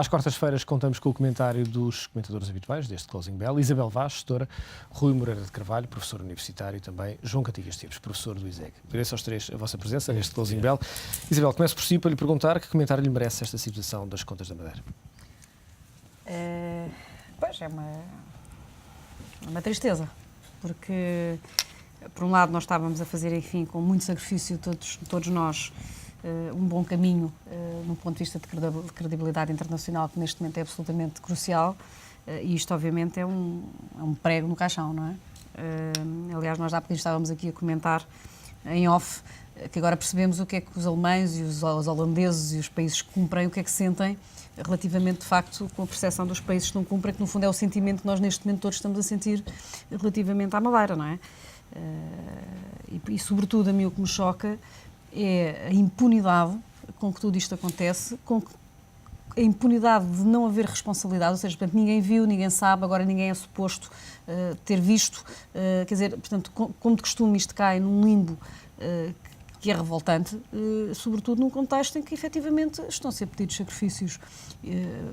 Às quartas-feiras contamos com o comentário dos comentadores habituais deste Closing Bell: Isabel Vaz, gestora; Rui Moreira de Carvalho, professor universitário; e também João Cantigas Teves, professor do ISEG. Agradeço aos três a vossa presença neste Closing Bell. Isabel, começo por si para lhe perguntar que comentário lhe merece esta situação das contas da Madeira. Pois, é uma tristeza, porque, por um lado, nós estávamos a fazer, enfim, com muito sacrifício, todos nós, um bom caminho, num ponto de vista de credibilidade internacional, que neste momento é absolutamente crucial, e isto, obviamente, é um prego no caixão, não é? Aliás, nós há pouco estávamos aqui a comentar em off, que agora percebemos o que é que os alemães e os holandeses e os países que cumprem, o que é que sentem relativamente, de facto, com a percepção dos países que não cumprem, que no fundo é o sentimento que nós neste momento todos estamos a sentir relativamente à Madeira, não é? E sobretudo, a mim o que me choca é a impunidade com que tudo isto acontece, a impunidade de não haver responsabilidade, ou seja, portanto, ninguém viu, ninguém sabe, agora ninguém é suposto ter visto, quer dizer, portanto, como de costume isto cai num limbo que é revoltante, sobretudo num contexto em que efetivamente estão a ser pedidos sacrifícios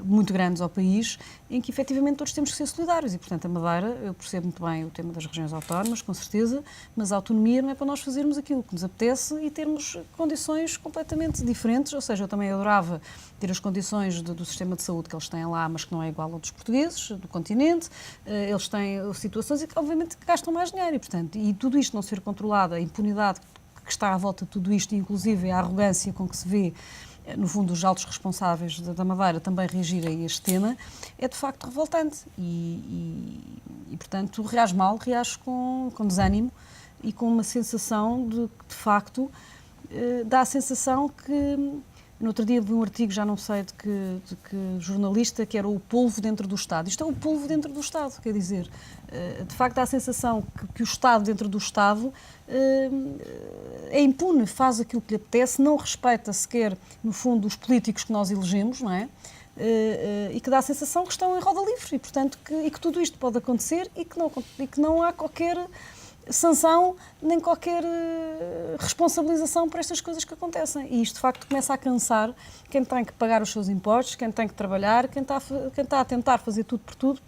muito grandes ao país, em que efetivamente todos temos que ser solidários e, portanto, a Madeira, eu percebo muito bem o tema das regiões autónomas, com certeza, mas a autonomia não é para nós fazermos aquilo que nos apetece e termos condições completamente diferentes, ou seja, eu também adorava ter as condições do sistema de saúde que eles têm lá, mas que não é igual ao dos portugueses, do continente, eles têm situações e que, obviamente, gastam mais dinheiro e, portanto, e tudo isto não ser controlado, a impunidade que está à volta de tudo isto, inclusive a arrogância com que se vê, no fundo, os altos responsáveis da Madeira também reagirem a este tema, é de facto revoltante e portanto, reage mal, reage com desânimo e com uma sensação de facto, dá a sensação que... No outro dia vi um artigo, já não sei de que jornalista, que era o polvo dentro do Estado. Isto é o polvo dentro do Estado, quer dizer, de facto dá a sensação que o Estado dentro do Estado é impune, faz aquilo que lhe apetece, não respeita sequer, no fundo, os políticos que nós elegemos, não é? E que dá a sensação que estão em roda livre e, portanto, que tudo isto pode acontecer e que não há qualquer sanção nem qualquer responsabilização por estas coisas que acontecem. E isto, de facto, começa a cansar quem tem que pagar os seus impostos, quem tem que trabalhar, quem está a tentar fazer tudo por tudo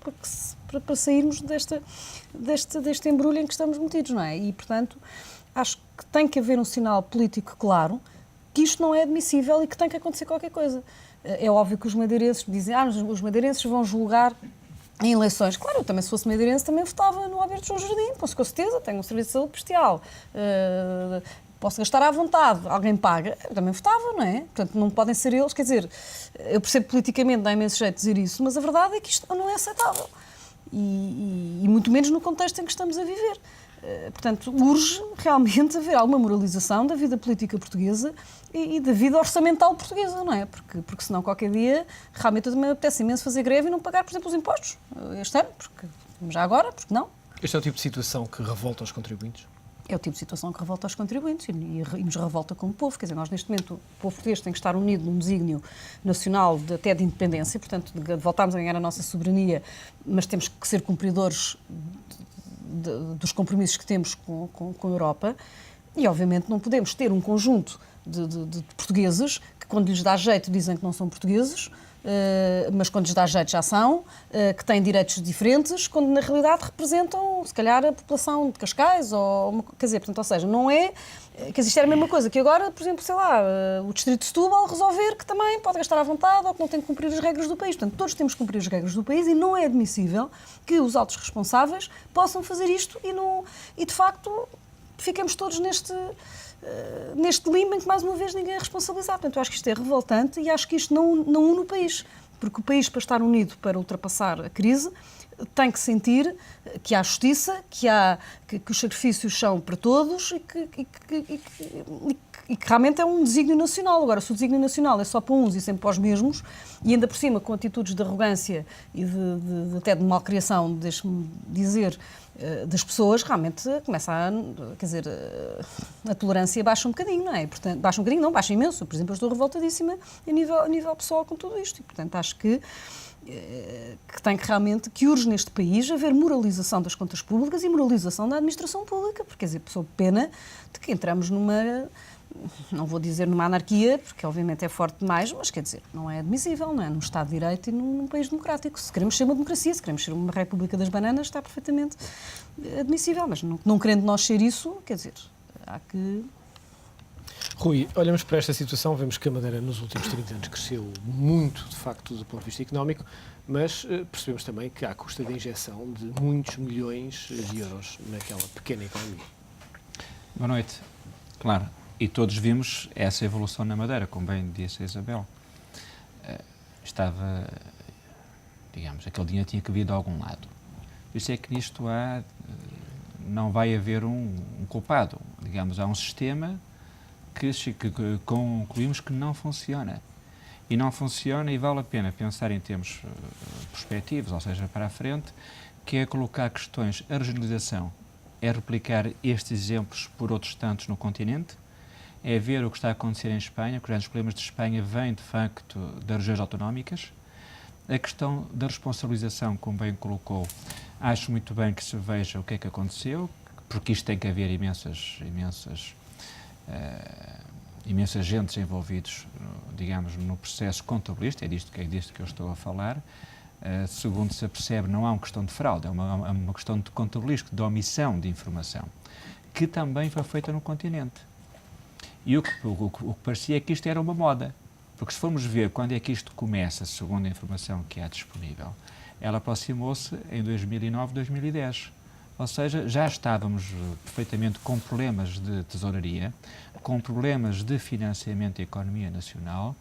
para sairmos deste embrulho em que estamos metidos, não é? E, portanto, acho que tem que haver um sinal político claro que isto não é admissível e que tem que acontecer qualquer coisa. É óbvio que os madeirenses dizem, os madeirenses vão julgar em eleições. Claro, eu também, se fosse madeirense, também votava no Alberto João Jardim, com certeza, tenho um serviço de saúde bestial, posso gastar à vontade, alguém paga, eu também votava, não é? Portanto, não podem ser eles, quer dizer, eu percebo politicamente, dá imenso jeito dizer isso, mas a verdade é que isto não é aceitável. E muito menos no contexto em que estamos a viver. Portanto, urge realmente haver alguma moralização da vida política portuguesa e da vida orçamental portuguesa, não é? Porque senão qualquer dia realmente eu também me apetece imenso fazer greve e não pagar, por exemplo, os impostos este ano, porque já agora, porque não? Este é o tipo de situação que revolta os contribuintes? É o tipo de situação que revolta os contribuintes e nos revolta como povo. Quer dizer, nós neste momento, o povo português tem que estar unido num desígnio nacional até de independência, portanto, de voltarmos a ganhar a nossa soberania, mas temos que ser cumpridores dos compromissos que temos com a Europa e, obviamente, não podemos ter um conjunto de portugueses que, quando lhes dá jeito, dizem que não são portugueses, mas quando lhes dá jeito já são, que têm direitos diferentes, quando na realidade representam, se calhar, a população de Cascais, quer dizer, portanto, ou seja, não é... Quer dizer, isto era a mesma coisa que agora, por exemplo, sei lá, o Distrito de Setúbal resolver que também pode gastar à vontade ou que não tem que cumprir as regras do país. Portanto, todos temos que cumprir as regras do país e não é admissível que os altos responsáveis possam fazer isto e de facto, fiquemos todos neste limbo em que, mais uma vez, ninguém é responsabilizado. Portanto, eu acho que isto é revoltante e acho que isto não une o país. Porque o país, para estar unido para ultrapassar a crise, tem que sentir que há justiça, que os sacrifícios são para todos e que realmente é um desígnio nacional. Agora, se o desígnio nacional é só para uns e sempre para os mesmos, e ainda por cima com atitudes de arrogância e até de malcriação, deixe-me dizer, das pessoas, realmente começa quer dizer, a tolerância baixa um bocadinho, não é? Portanto, baixa um bocadinho, não, baixa imenso. Por exemplo, eu estou revoltadíssima a nível pessoal com tudo isto e, portanto, acho que tem que realmente, que urge neste país haver moralização das contas públicas e moralização da administração pública, porque, quer dizer, sou pena de que entramos não vou dizer numa anarquia, porque obviamente é forte demais, mas quer dizer, não é admissível, não é? Num Estado de Direito e num país democrático. Se queremos ser uma democracia, se queremos ser uma República das Bananas, está perfeitamente admissível, mas não querendo nós ser isso, quer dizer, há que... Rui, olhamos para esta situação, vemos que a Madeira nos últimos 30 anos cresceu muito, de facto, do ponto de vista económico, mas percebemos também que há custa de injeção de muitos milhões de euros naquela pequena economia. Boa noite. Claro, e todos vimos essa evolução na Madeira, como bem disse a Isabel. Estava, digamos, aquele dinheiro tinha que vir de algum lado. Por isso é que nisto não vai haver um culpado. Digamos, há um sistema que concluímos que não funciona. E não funciona, e vale a pena pensar em termos prospectivos, ou seja, para a frente, que é colocar questões, a regionalização, é replicar estes exemplos por outros tantos no continente, é ver o que está a acontecer em Espanha, que os grandes problemas de Espanha vêm, de facto, das regiões autonómicas. A questão da responsabilização, como bem colocou, acho muito bem que se veja o que é que aconteceu, porque isto tem que haver imensas gentes envolvidos, digamos, no processo contabilista, é disto que eu estou a falar. Segundo se apercebe, não há uma questão de fraude, é uma questão de contabilístico, de omissão de informação, que também foi feita no continente. E o que parecia é que isto era uma moda, porque se formos ver quando é que isto começa, segundo a informação que há disponível, ela aproximou-se em 2009, 2010. Ou seja, já estávamos perfeitamente com problemas de tesouraria, com problemas de financiamento da economia nacional,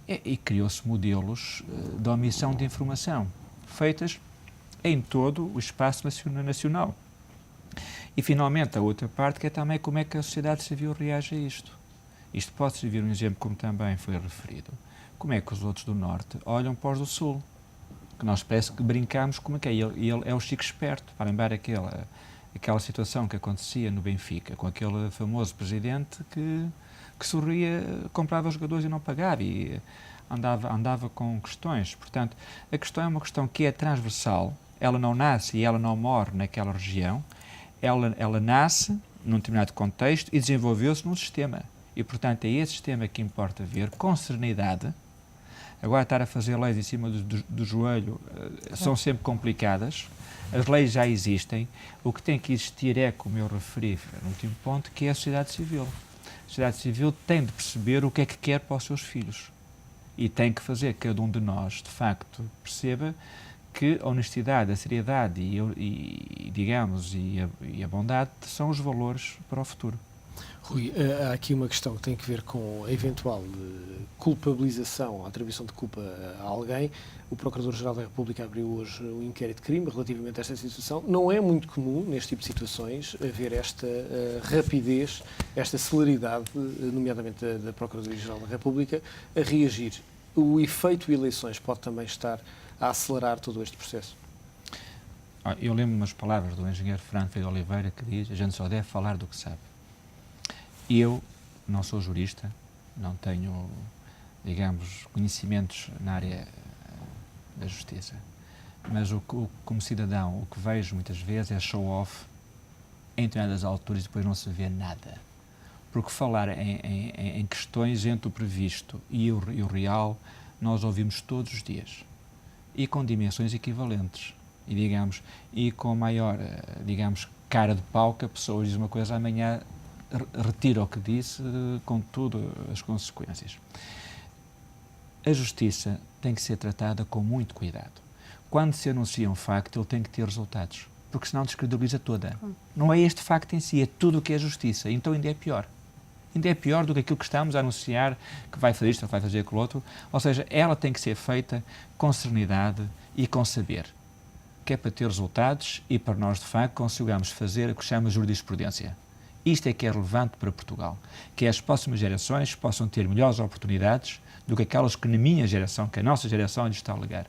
e criou-se modelos de omissão de informação, feitas em todo o espaço nacional. E, finalmente, a outra parte, que é também como é que a sociedade civil reage a isto. Isto pode servir um exemplo, como também foi referido. Como é que os outros do Norte olham para os do Sul? Que nós parece que brincamos como é que é. Ele é o Chico Esperto, para lembrar aquela situação que acontecia no Benfica, com aquele famoso presidente que sorria, comprava os jogadores e não pagava, e andava com questões. Portanto, a questão é uma questão que é transversal, ela não nasce e ela não morre naquela região, ela nasce num determinado contexto e desenvolveu-se num sistema. E, portanto, é esse sistema que importa ver com serenidade. Agora, estar a fazer leis em cima do joelho são sempre complicadas. As leis já existem. O que tem que existir é, como eu referi no último ponto, que é a sociedade civil. A sociedade civil tem de perceber o que é que quer para os seus filhos. E tem que fazer que cada um de nós, de facto, perceba que a honestidade, a seriedade e a bondade são os valores para o futuro. Rui, há aqui uma questão que tem a ver com a eventual culpabilização, a atribuição de culpa a alguém. O Procurador-Geral da República abriu hoje um inquérito de crime relativamente a esta situação. Não é muito comum, neste tipo de situações, haver esta rapidez, esta celeridade, nomeadamente da Procuradoria-Geral da República, a reagir. O efeito eleições pode também estar a acelerar todo este processo? Eu lembro umas palavras do engenheiro Fernando Feio de Oliveira que diz: a gente só deve falar do que sabe. Eu não sou jurista, não tenho, digamos, conhecimentos na área da justiça, mas como cidadão, o que vejo muitas vezes é show-off em determinadas alturas e depois não se vê nada. Porque falar em questões entre o previsto e o real, nós ouvimos todos os dias, e com dimensões equivalentes, e com maior, cara de pau, que a pessoa diz uma coisa, amanhã retira o que disse, com todas as consequências. A justiça tem que ser tratada com muito cuidado. Quando se anuncia um facto, ele tem que ter resultados, porque senão descredibiliza toda. Não é este facto em si, é tudo o que é justiça, então ainda é pior. Ainda é pior do que aquilo que estamos a anunciar, que vai fazer isto ou vai fazer aquilo outro. Ou seja, ela tem que ser feita com serenidade e com saber, que é para ter resultados e para nós, de facto, consigamos fazer o que se chama jurisprudência. Isto é que é relevante para Portugal, que as próximas gerações possam ter melhores oportunidades do que aquelas que na minha geração, que a nossa geração lhes está a legar.